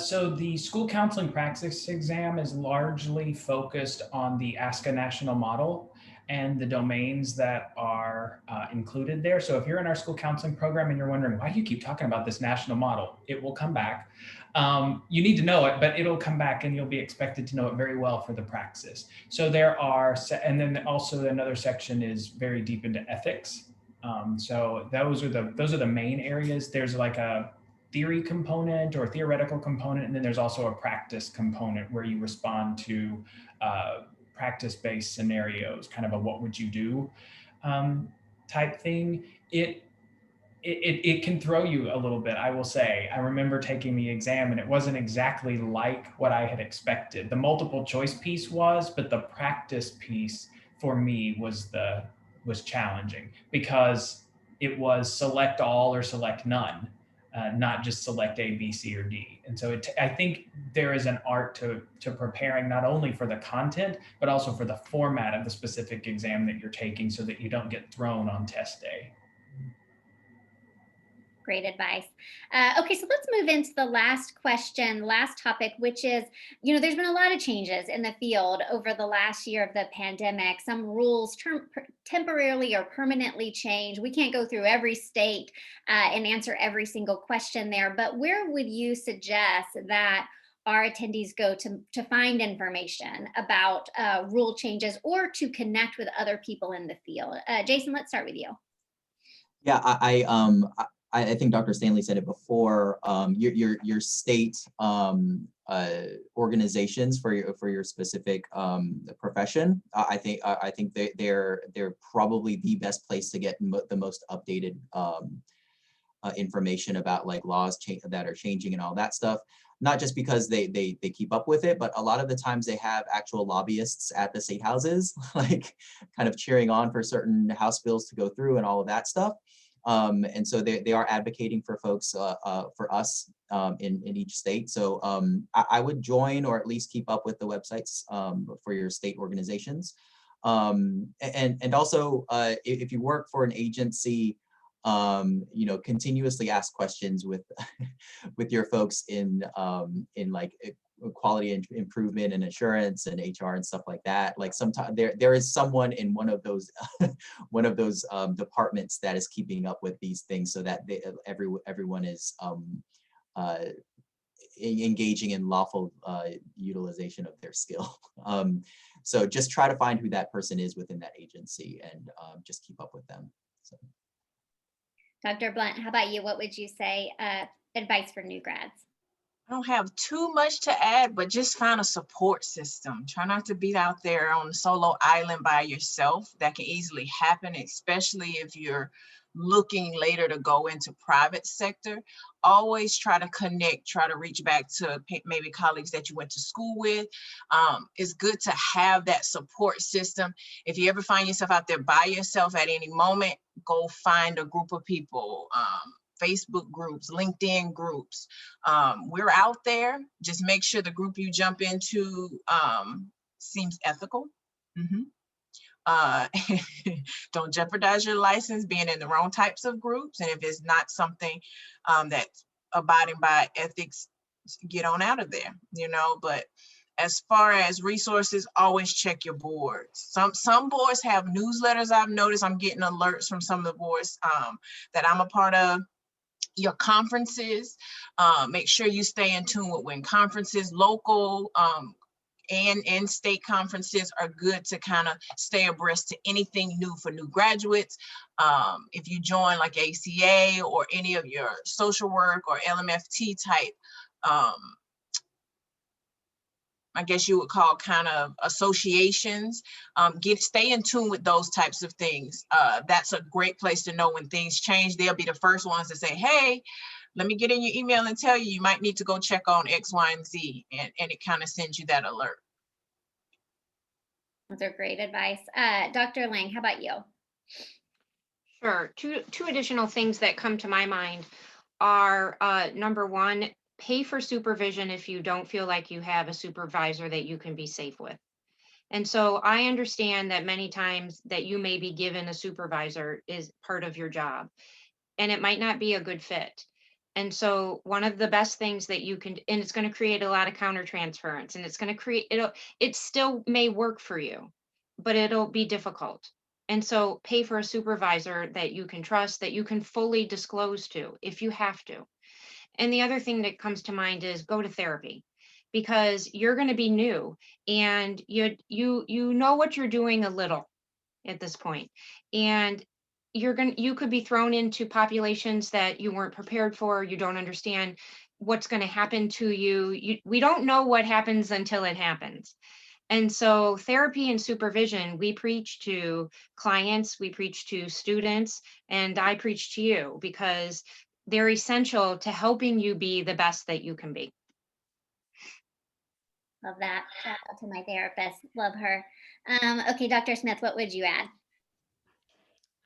So the school counseling praxis exam is largely focused on the ASCA national model and the domains that are included there. So if you're in our school counseling program and you're wondering, why do you keep talking about this national model? It will come back. You need to know it, but it'll come back and you'll be expected to know it very well for the praxis. So there are, and then also another section is very deep into ethics. So those are the main areas. There's like a theory component or theoretical component, and then there's also a practice component where you respond to practice-based scenarios, kind of a what would you do type thing. It can throw you a little bit, I will say. I remember taking the exam and it wasn't exactly like what I had expected. The multiple choice piece was, but the practice piece for me was challenging because it was select all or select none. Not just select A, B, C, or D. And so I think there is an art to preparing not only for the content, but also for the format of the specific exam that you're taking so that you don't get thrown on test day. Great advice. Okay, so let's move into the last question, last topic, which is, you know, there's been a lot of changes in the field over the last year of the pandemic. Some rules temporarily or permanently changed. We can't go through every state and answer every single question there, but where would you suggest that our attendees go to find information about rule changes or to connect with other people in the field? Jayson, let's start with you. Yeah, I think Dr. Stanley said it before. Your state organizations for your specific profession. I think they're probably the best place to get the most updated information about like laws that are changing and all that stuff. Not just because they keep up with it, but a lot of the times they have actual lobbyists at the state houses, like kind of cheering on for certain House bills to go through and all of that stuff. And so they are advocating for folks, for us in each state. So I would join or at least keep up with the websites for your state organizations. And also, if you work for an agency, you know, continuously ask questions with with your folks in like quality improvement and assurance and HR and stuff like that. Like sometimes there is someone in one of those one of those departments that is keeping up with these things, so that everyone is engaging in lawful utilization of their skill. So just try to find who that person is within that agency and just keep up with them. So. Dr. Blount, how about you? What would you say advice for new grads? I don't have too much to add, but just find a support system. Try not to be out there on a solo island by yourself. That can easily happen, especially if you're looking later to go into private sector. Always try to connect, try to reach back to maybe colleagues that you went to school with. It's good to have that support system. If you ever find yourself out there by yourself at any moment, go find a group of people. Facebook groups, LinkedIn groups. We're out there. Just make sure the group you jump into seems ethical. Don't jeopardize your license being in the wrong types of groups. And if it's not something that's abiding by ethics, get on out of there, you know. But as far as resources, always check your boards. Some boards have newsletters. I've noticed I'm getting alerts from some of the boards that I'm a part of. Your conferences, make sure you stay in tune with when conferences, local and state conferences are good to kind of stay abreast to anything new for new graduates. If you join like ACA or any of your social work or LMFT type, I guess you would call kind of associations, stay in tune with those types of things. That's a great place to know when things change. They'll be the first ones to say, hey, let me get in your email and tell you, you might need to go check on X, Y, and Z. And it kind of sends you that alert. Those are great advice. Dr. Lange, how about you? Sure. Two additional things that come to my mind are number one, pay for supervision if you don't feel like you have a supervisor that you can be safe with. And so I understand that many times that you may be given a supervisor is part of your job, and it might not be a good fit. And so one of the best things that you can, and it's going to create a lot of countertransference, and it's going to create, it still may work for you, but it'll be difficult. And so pay for a supervisor that you can trust, that you can fully disclose to if you have to. And the other thing that comes to mind is go to therapy, because you're going to be new and you know what you're doing a little at this point, and you could be thrown into populations that you weren't prepared for. You don't understand what's going to happen to you. We don't know what happens until it happens. And so therapy and supervision, we preach to clients, we preach to students, and I preach to you because they're essential to helping you be the best that you can be. Love that. Shout out to my therapist. Love her. Okay, Dr. Smith, what would you add?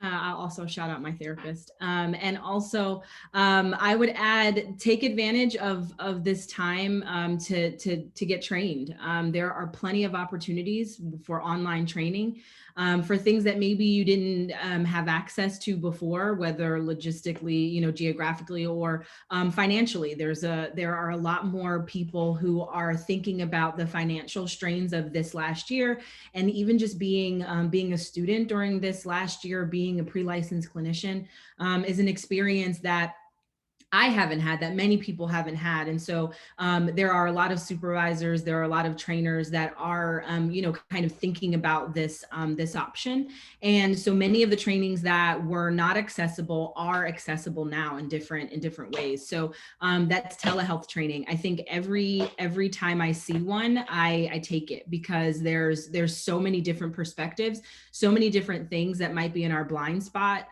I'll also shout out my therapist. And also, I would add, take advantage of this time to get trained. There are plenty of opportunities for online training for things that maybe you didn't have access to before, whether logistically, geographically, or financially. There are a lot more people who are thinking about the financial strains of this last year, and even just being a student during this last year, being a pre-licensed clinician is an experience that I haven't had, that many people haven't had. And so there are a lot of supervisors, there are a lot of trainers that are, kind of thinking about this option. And so many of the trainings that were not accessible are accessible now in different ways. So that's telehealth training. I think every time I see one, I take it, because there's so many different perspectives, so many different things that might be in our blind spot.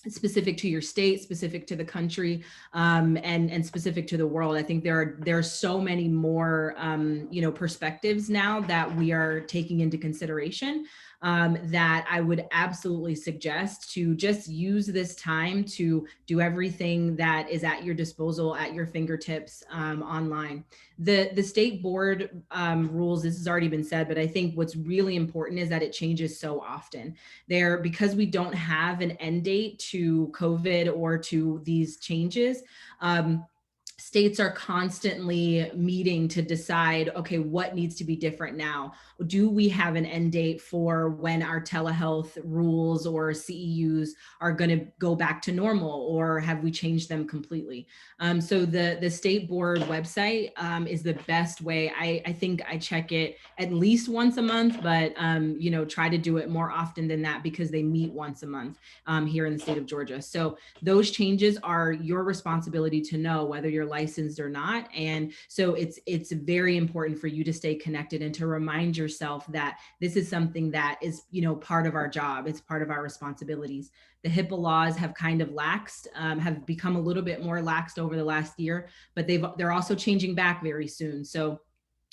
specific to your state, specific to the country, and specific to the world. I think there are so many more perspectives now that we are taking into consideration, that I would absolutely suggest to just use this time to do everything that is at your disposal, at your fingertips, online. The state board rules, this has already been said, but I think what's really important is that it changes so often. Because we don't have an end date to COVID or to these changes, states are constantly meeting to decide, okay, what needs to be different now? Do we have an end date for when our telehealth rules or CEUs are going to go back to normal, or have we changed them completely? So the state board website is the best way. I think I check it at least once a month, but try to do it more often than that, because they meet once a month here in the state of Georgia. So those changes are your responsibility to know whether you're licensed or not. And so it's very important for you to stay connected and to remind yourself that this is something that is, part of our job. It's part of our responsibilities. The HIPAA laws have kind of laxed, have become a little bit more laxed over the last year, but they're also changing back very soon. So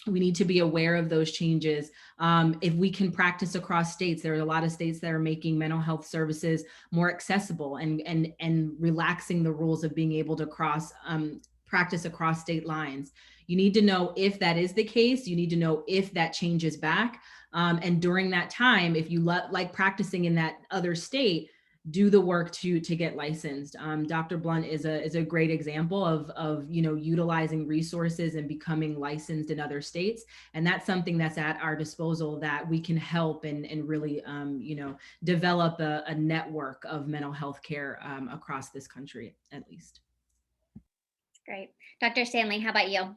we need to be aware of those changes. If we can practice across states, there are a lot of states that are making mental health services more accessible and relaxing the rules of being able to practice across state lines. You need to know if that is the case. You need to know if that changes back. And during that time, if you like practicing in that other state, do the work to get licensed. Dr. Blount is a great example of utilizing resources and becoming licensed in other states, and that's something that's at our disposal that we can help and really develop a network of mental health care across this country at least. Great. Dr. Stanley, how about you?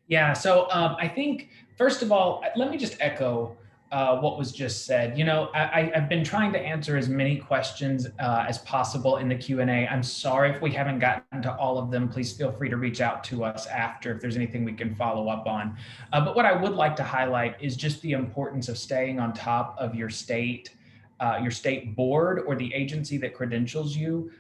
Yeah, so I think, first of all, let me just echo what was just said. I've been trying to answer as many questions as possible in the Q&A. I'm sorry if we haven't gotten to all of them. Please feel free to reach out to us after if there's anything we can follow up on. But what I would like to highlight is just the importance of staying on top of your state board or the agency that credentials you,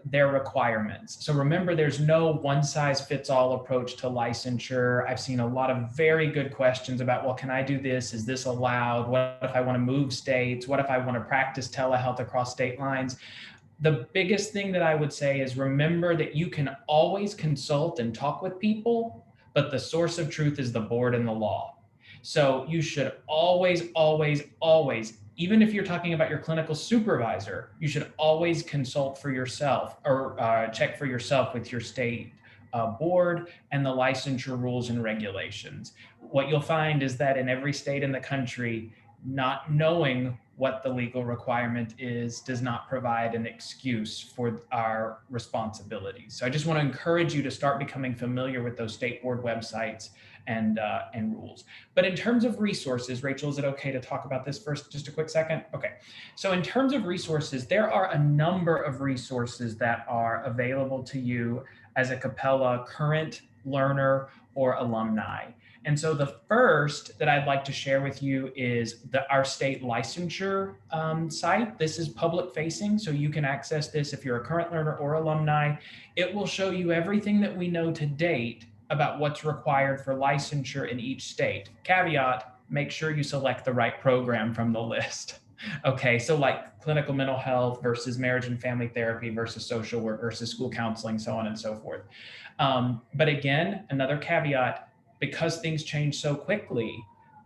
their requirements. So remember, there's no one size fits all approach to licensure. I've seen a lot of very good questions about, well, can I do this? Is this allowed? What if I want to move states? What if I want to practice telehealth across state lines? The biggest thing that I would say is remember that you can always consult and talk with people, but the source of truth is the board and the law. So you should always, always, always, even if you're talking about your clinical supervisor, you should always consult for yourself or check for yourself with your state board and the licensure rules and regulations. What you'll find is that in every state in the country, not knowing what the legal requirement is does not provide an excuse for our responsibilities. So I just want to encourage you to start becoming familiar with those state board websites and rules. But in terms of resources, Rachel, is it okay to talk about this first, just a quick second? Okay, so in terms of resources, there are a number of resources that are available to you as a Capella current learner or alumni. And so the first that I'd like to share with you is our state licensure site. This is public facing, so you can access this if you're a current learner or alumni. It will show you everything that we know to date about what's required for licensure in each state. Caveat, make sure you select the right program from the list. Okay, so like clinical mental health versus marriage and family therapy versus social work versus school counseling, so on and so forth. But again, another caveat, because things change so quickly,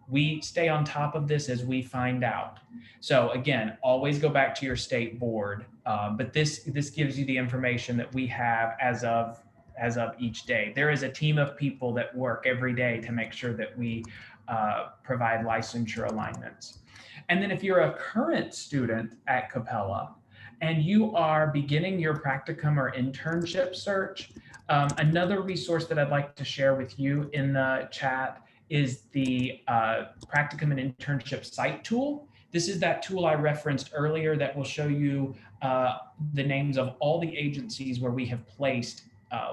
we stay on top of this as we find out. So again, always go back to your state board, but this gives you the information that we have as of each day. There is a team of people that work every day to make sure that we provide licensure alignments. And then if you're a current student at Capella and you are beginning your practicum or internship search, another resource that I'd like to share with you in the chat is the Practicum and Internship site tool. This is that tool I referenced earlier that will show you the names of all the agencies where we have placed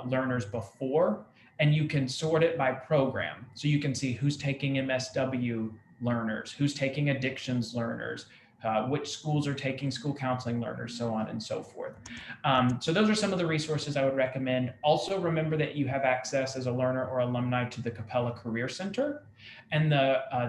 learners before, and you can sort it by program. So you can see who's taking MSW learners, who's taking addictions learners, which schools are taking school counseling learners, so on and so forth. So those are some of the resources I would recommend. Also remember that you have access as a learner or alumni to the Capella Career Center. And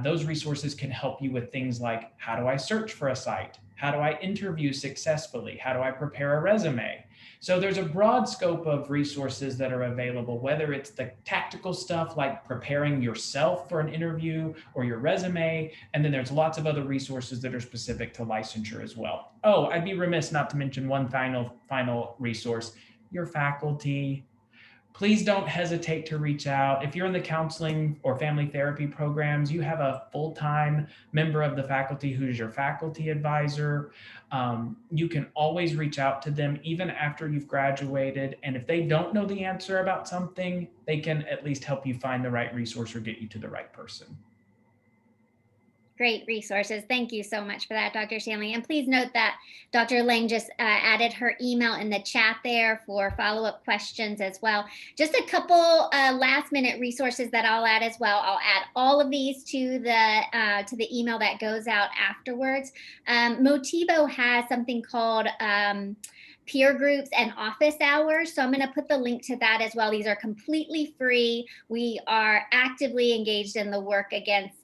those resources can help you with things like, how do I search for a site? How do I interview successfully? How do I prepare a resume? So there's a broad scope of resources that are available, whether it's the tactical stuff like preparing yourself for an interview or your resume, and then there's lots of other resources that are specific to licensure as well. Oh, I'd be remiss not to mention one final resource, your faculty. Please don't hesitate to reach out. If you're in the counseling or family therapy programs, you have a full-time member of the faculty who's your faculty advisor. You can always reach out to them even after you've graduated. And if they don't know the answer about something, they can at least help you find the right resource or get you to the right person. Great resources. Thank you so much for that, Dr. Stanley. And please note that Dr. Lange just added her email in the chat there for follow-up questions as well. Just a couple last-minute resources that I'll add as well. I'll add all of these to the email that goes out afterwards. Motivo has something called peer groups and office hours. So I'm going to put the link to that as well. These are completely free. We are actively engaged in the work against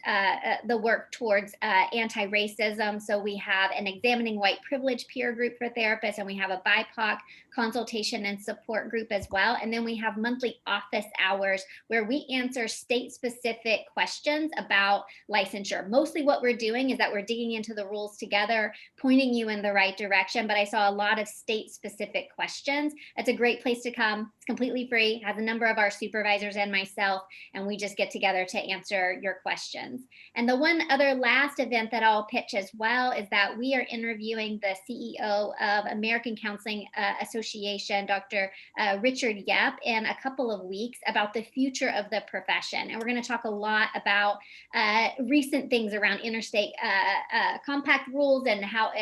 the work towards anti-racism. So we have an examining white privilege peer group for therapists, and we have a BIPOC consultation and support group as well. And then we have monthly office hours where we answer state-specific questions about licensure. Mostly what we're doing is that we're digging into the rules together, pointing you in the right direction. But I saw a lot of state-specific questions. It's a great place to come. It's completely free, has a number of our supervisors and myself, and we just get together to answer your questions. And the one other last event that I'll pitch as well is that we are interviewing the CEO of American Counseling Association, Dr. Richard Yep, in a couple of weeks about the future of the profession. And we're going to talk a lot about recent things around interstate compact rules and how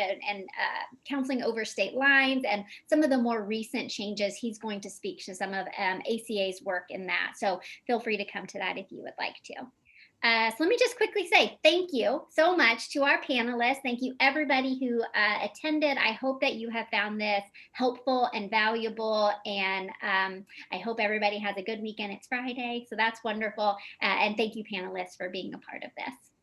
counseling over state lines and some of the more recent changes. He's going to speak to some of ACA's work in that. So feel free to come to that if you would like to. So let me just quickly say thank you so much to our panelists. Thank you everybody who attended. I hope that you have found this helpful and valuable, and I hope everybody has a good weekend. It's Friday, so that's wonderful. And thank you panelists for being a part of this.